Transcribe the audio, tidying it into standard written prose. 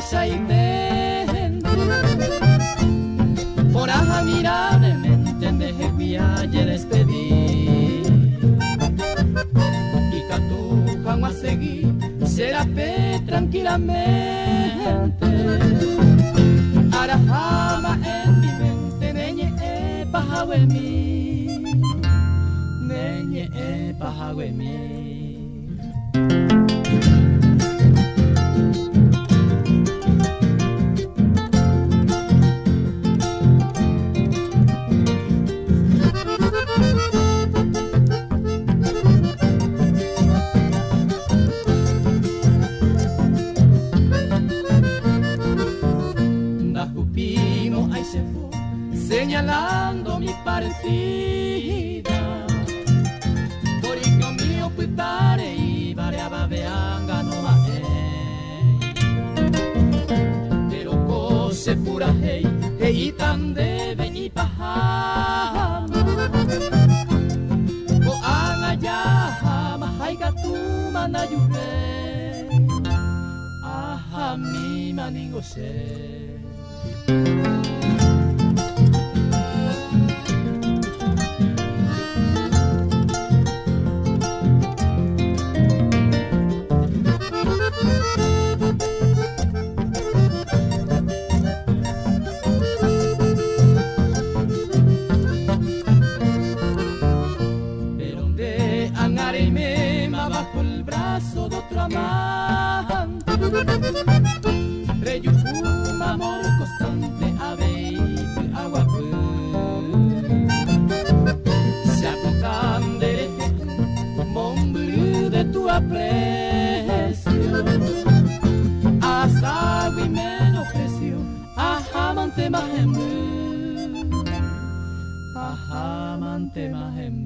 saibente por admirablemente me ayer despedí y catujan a seguir será pe tranquilamente arajama en mi mente neñe pajago en mí neñe pajago en mí. Señalando mi partida, por el mío putare y variaba veanga no más, pero cose pura hey, hey tan debe y pajama, o anga jama haiga tu manayure, aha mi maningo se. Bajo el brazo de otro amante, reyucuma amor constante, ave y agua se acocan derecho, mombrú de tu aprecio, hasta y menosprecio, ajamante más en ajamante más en